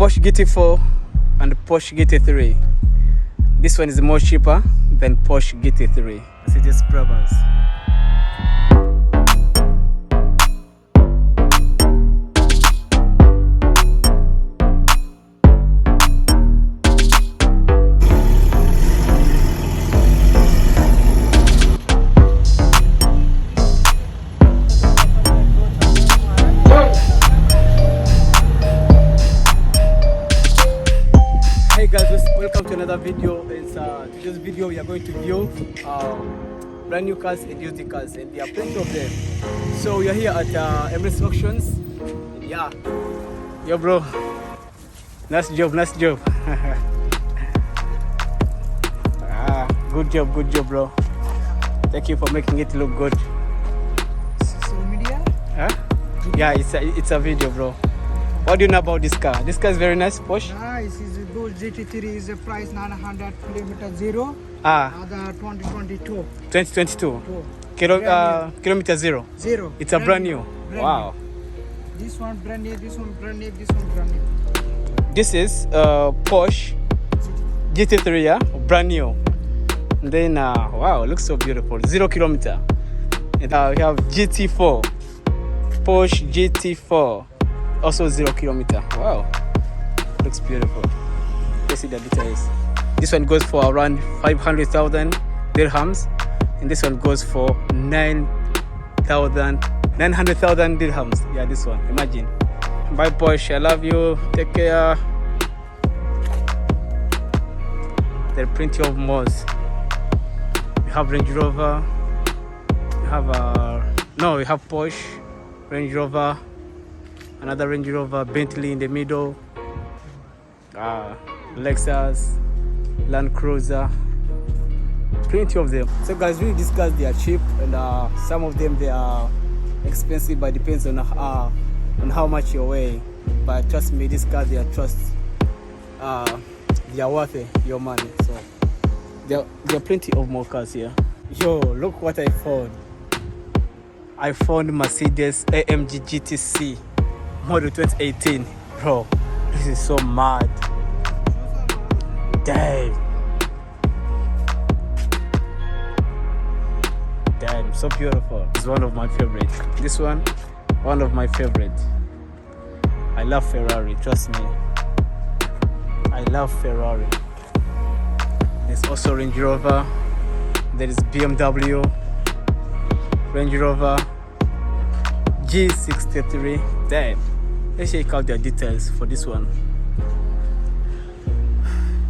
Porsche GT4 and Porsche GT3. This one is more cheaper than Porsche GT3. Mercedes Brabus. Hey guys, welcome to another video. In today's video we are going to view brand new cars and used cars, and there are plenty of them. So we are here at Emirates Auctions. Yeah, yo bro, nice job. Good job bro. Thank you for making it look good. Social media? Huh? Yeah, it's a video, bro. What do you know about this car? This car is very nice, Porsche. Nice. Those GT3 is a price 900 kilometer zero. Other 2022. 2022. Kilometer zero. Zero. It's a brand new. Wow. New. This one brand new. This one brand new. This one brand new. This is Porsche GT3, yeah, brand new. And then wow, it looks so beautiful. 0 kilometer. And we have GT4, Porsche GT4, also 0 kilometer. Wow, looks beautiful. Let's see the details. This one goes for around 500,000 dirhams, and this one goes for 900,000 dirhams. Yeah, this one. Imagine. Bye Porsche, I love you. Take care. There are plenty of models. We have Range Rover. We have we have Porsche, Range Rover, another Range Rover, Bentley in the middle, Lexus, Land Cruiser, plenty of them. So guys, really these cars, they are cheap, and some of them they are expensive, but depends on how much you're weighing. But trust me, these cars, they are they are worth your money. So there are plenty of more cars here. Yo, look what I found. I found Mercedes AMG GTC model 2018. Bro, this is so mad. Damn, so beautiful. It's one of my favorite. This one of my favorite. I love Ferrari, trust me. I love Ferrari. There's also Range Rover. There is BMW, Range Rover, G63. Damn. Let's check out the details for this one.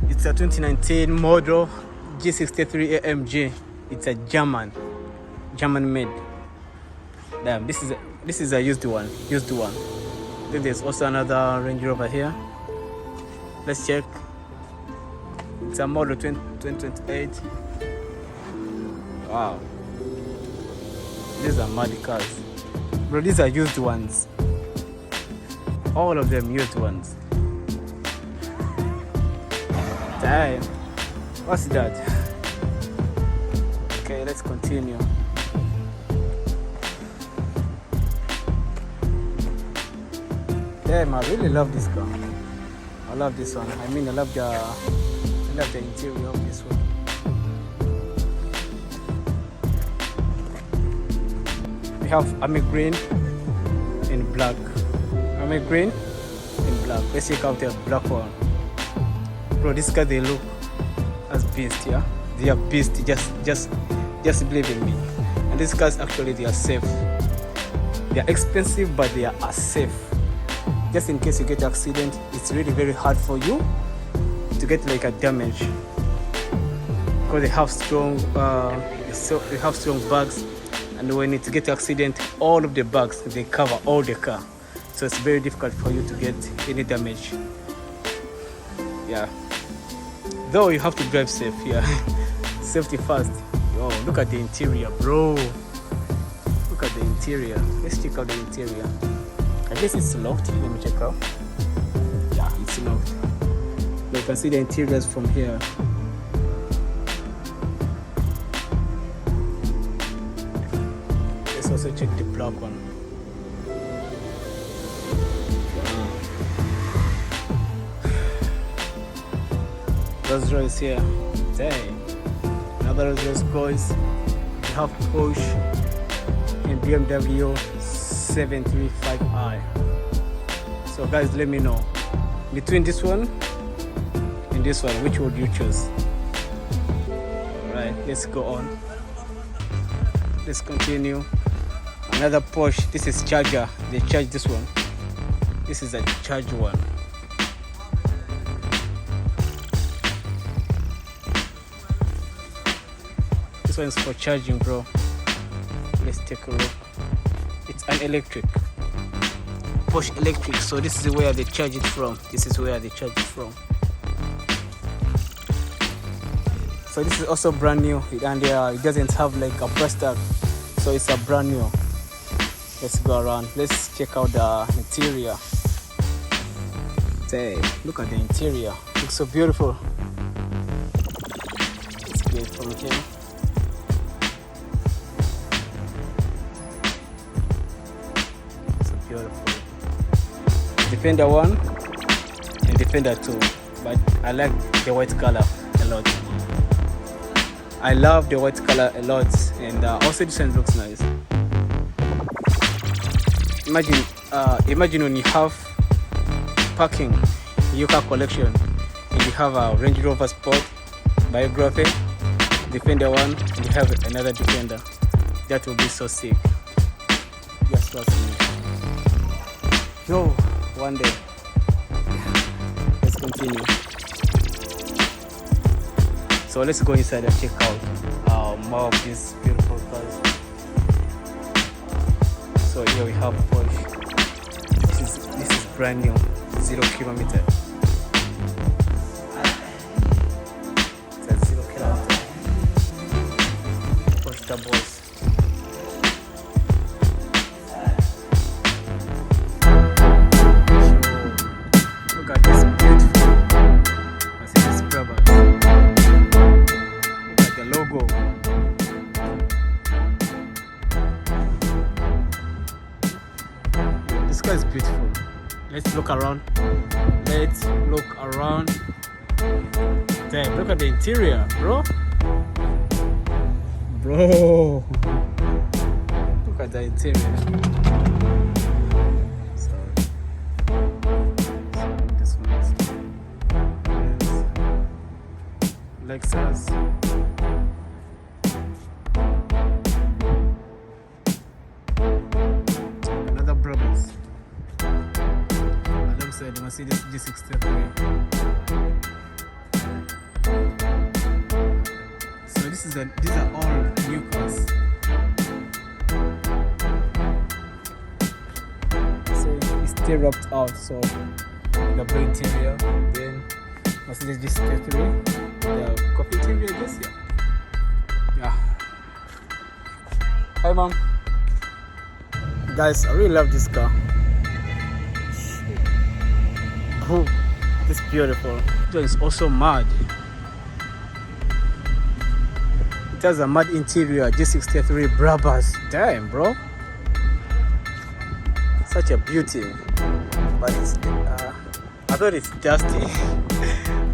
It's a 2019 model G63 AMG. It's a German made. Damn, this is a used one. Then there's also another Range Rover here. Let's check. It's a model 2028. Wow. These are mad cars. Bro, these are used ones. All of them used ones. Damn. What's that? Okay, let's continue. Damn, I really love this car. I love this one. I mean, I love the interior of this one. We have army green and black. Army green and black. Let's check out the black one. Bro, this car, they look as beast, yeah. They are beast. Just believe in me. And these cars actually, they are safe. They are expensive, but they are safe. Just in case you get an accident, it's really very hard for you to get like a damage, because they have strong bags, and when it get accident, all of the bags, they cover all the car, so it's very difficult for you to get any damage. Yeah, though you have to drive safe. Yeah. Safety first. Yo, look at the interior, bro. Look at the interior. Let's check out the interior. I guess it's locked. Let me check out. Yeah, it's locked. You can see the interiors from here. Let's also check the black one. Rolls Royce here. Dang. Another Rolls Royce, guys. We have Porsche and BMW 735i. So guys, let me know between this one and this one, which would you choose? Right, let's go on. Let's continue. Another Porsche. This is charger. They charge this one. This is a charged one. This one is for charging, bro. Let's take a look. It's an electric. Porsche electric. So this is where they charge it from. This is where they charge it from. So this is also brand new, and it doesn't have like a price tag. So it's a brand new. Let's go around. Let's check out the interior. Hey, look at the interior. Looks so beautiful. Let's get from here. So beautiful. Defender 1 and Defender 2. But I like the white color a lot. I love the white color a lot, and also this one looks nice. Imagine when you have parking in your car collection and you have a Range Rover Sport, biography, Defender 1, and you have another Defender. That will be so sick. Just trust me. Yo, one day. Let's continue. So let's go inside and check out more of these beautiful cars. So here we have Porsche. This is brand new, 0 kilometer. It's a 0 kilometer. Porsche Turbos. Look at this beautiful Mercedes Brabus. Logo. This car is beautiful. Let's look around. Damn, look at the interior, bro. Look at the interior. This one is Lexus. Alongside the Mercedes G63. So these are all new cars. So it's still wrapped out. So the blue interior, then Mercedes G63, the coffee interior, I guess. Yeah. Hi, mom. Guys, I really love this car. Oh, this is beautiful. This is also mad. It has a mad interior, G63 Brabus. Damn, bro. Such a beauty. But it's, I thought it's dusty.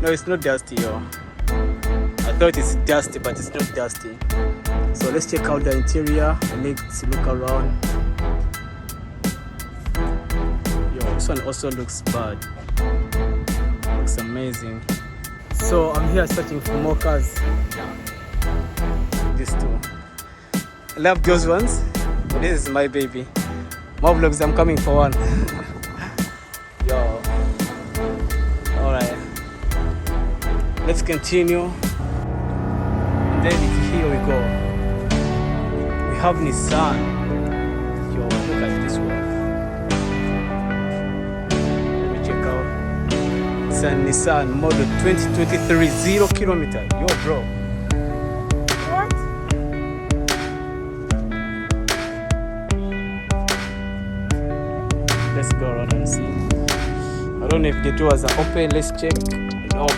No, it's not dusty, yo. I thought it's dusty, but it's not dusty. So let's check out the interior and let's look around. This one also looks bad. Looks amazing. So I'm here searching for more cars. These two. I love those ones. But this is my baby. More vlogs, I'm coming for one. Yo. Alright. Let's continue. And then here we go. We have Nissan. Yo, look at this one. Nissan model 2023 0 kilometer. Yo, bro. What? Let's go around and see. I don't know if the doors are open. Let's check. Nope.